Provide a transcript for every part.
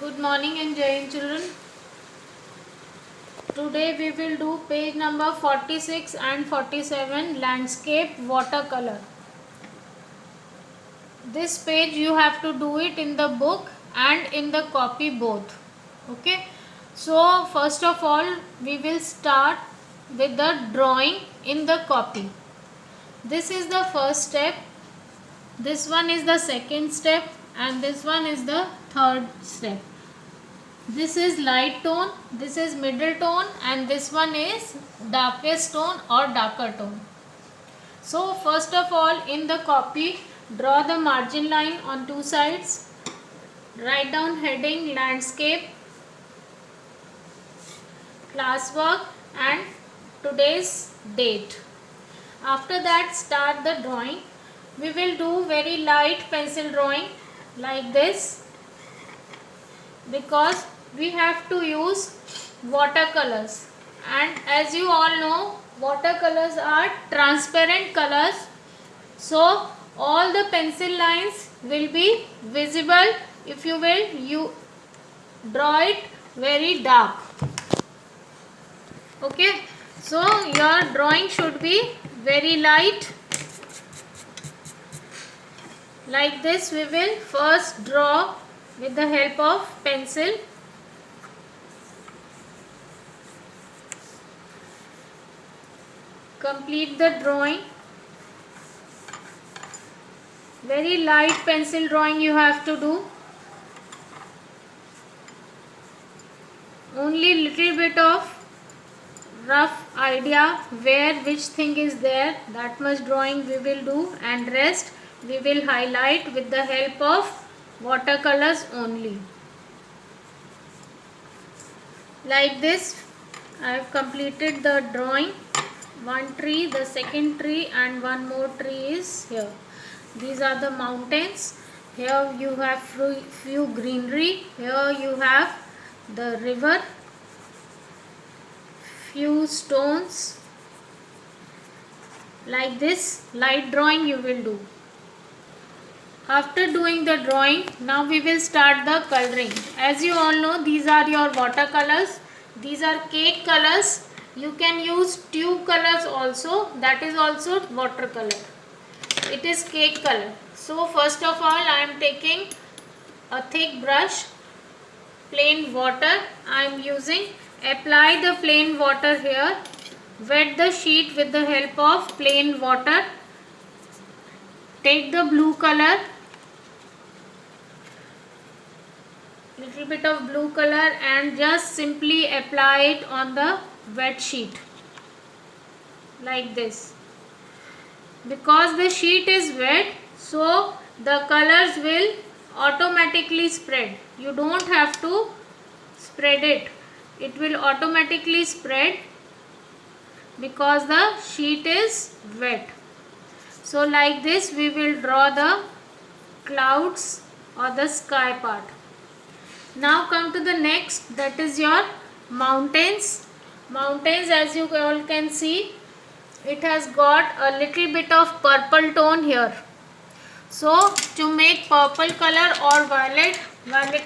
Good morning and Jai Hind, children. Today we will do page number 46 and 47, landscape watercolor. This page you have to do it in the book and in the copy both. Okay. So first of all we will start with the drawing in the copy. This is the first step. This one is the second step and this one is the third step. This is light tone, this is middle tone, and this one is darkest tone or darker tone. So first of all, in the copy, draw the margin line on two sides. Write down heading landscape, classwork and today's date. After that, start the drawing. We will do very light pencil drawing like this, because we have to use watercolors, and as you all know, watercolors are transparent colors, so all the pencil lines will be visible if you draw it very dark. Okay, so your drawing should be very light. Like this, we will first draw with the help of pencil. Complete the drawing. Very light pencil drawing you have to do. Only little bit of rough idea where which thing is there, that much drawing we will do, and rest we will highlight with the help of watercolors only. Like this, I have completed the drawing. One tree, the second tree, and one more tree is here. These are the mountains. Here you have few greenery. Here you have the river, few stones. Like this light drawing you will do. After doing the drawing, now we will start the coloring. As you all know, these are your watercolors. These are cake colors. You can use tube colors also. That is also watercolor. It is cake color. So first of all, I am taking a thick brush, plain water I am using. Apply the plain water here. Wet the sheet with the help of plain water. Take the blue color, little bit of blue color, and just simply apply it on the wet sheet like this. Because the sheet is wet, so the colors will automatically spread. You don't have to spread it. It will automatically spread because the sheet is wet. So like this we will draw the clouds or the sky part. Now come to the next, that is your mountains. Mountains, as you all can see, it has got a little bit of purple tone here. So to make purple color or violet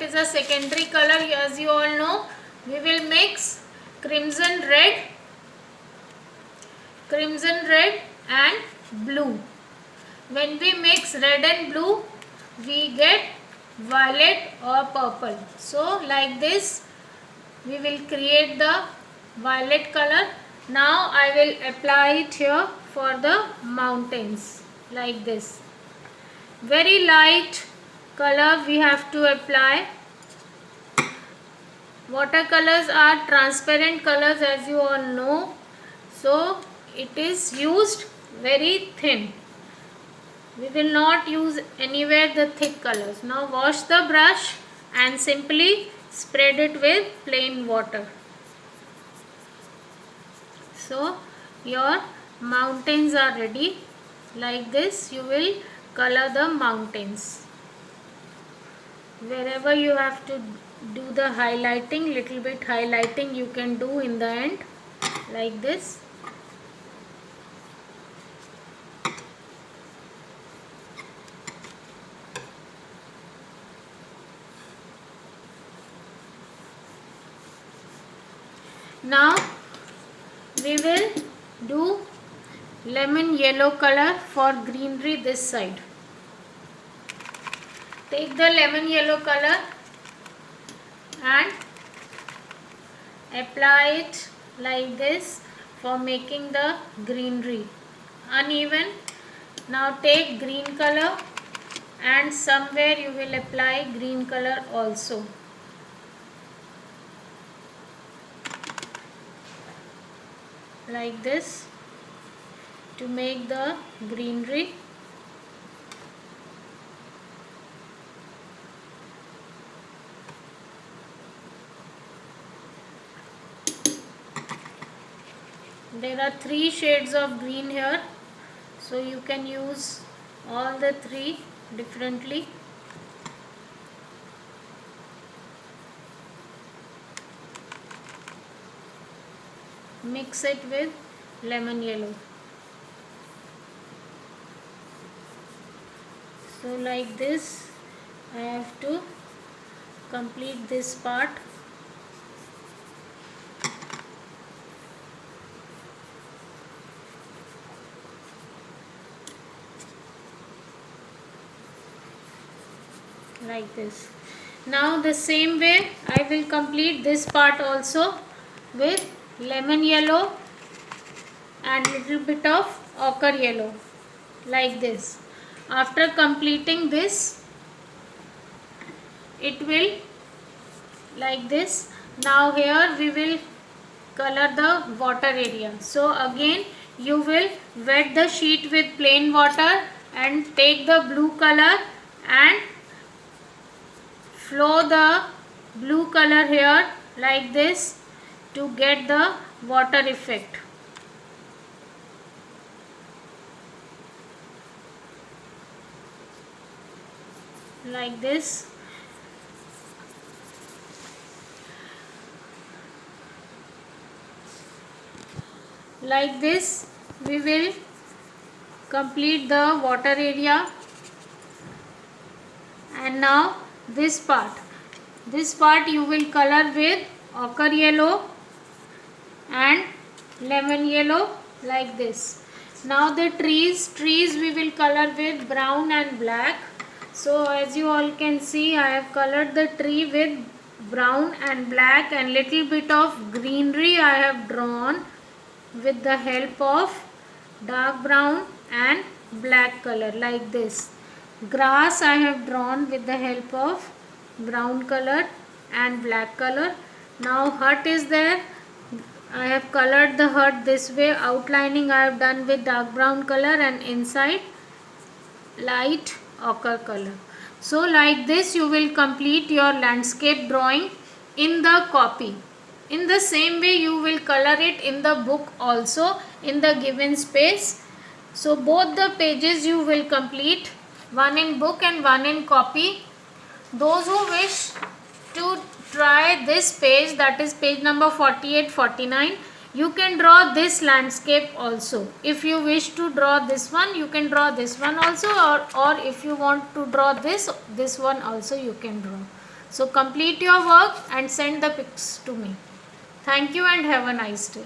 is a secondary color, as you all know, we will mix crimson red and blue. When we mix red and blue, we get violet or purple. So like this we will create the violet color. Now I will apply it here for the mountains like this. Very light color we have to apply. Watercolors are transparent colors, as you all know, so it is used very thin. We will not use anywhere the thick colors. Now wash the brush and simply spread it with plain water. So your mountains are ready. Like this you will color the mountains. Wherever you have to do the highlighting, little bit highlighting you can do in the end like this. Now we will do lemon yellow color for greenery this side. Take the lemon yellow color and apply it like this for making the greenery uneven. Now take green color and somewhere you will apply green color also. Like this to make the greenery. There are 3 shades of green here, so you can use all the 3 differently. Mix it with lemon yellow. So like this I have to complete this part. Like this. Now the same way I will complete this part also with lemon yellow and little bit of ochre yellow, like this. After completing this, it will like this. Now here we will color the water area. So again you will wet the sheet with plain water and take the blue color and flow the blue color here like this to get the water effect. Like this. Like this we will complete the water area. And now this part you will color with ochre yellow and lemon yellow, like this. Now the trees we will color with brown and black. So as you all can see, I have colored the tree with brown and black, and little bit of greenery I have drawn with the help of dark brown and black color, like this. Grass I have drawn with the help of brown color and black color. Now hut is there. I have colored the hut this way. Outlining I have done with dark brown color and inside light ochre color. So like this you will complete your landscape drawing in the copy. In the same way you will color it in the book also in the given space. So both the pages you will complete, one in book and one in copy. Those who wish to try this page, that is page number 48-49, you can draw this landscape also. If you wish to draw this one, you can draw this one also, or if you want to draw this one also you can draw. So complete your work and send the pics to me. Thank you and have a nice day.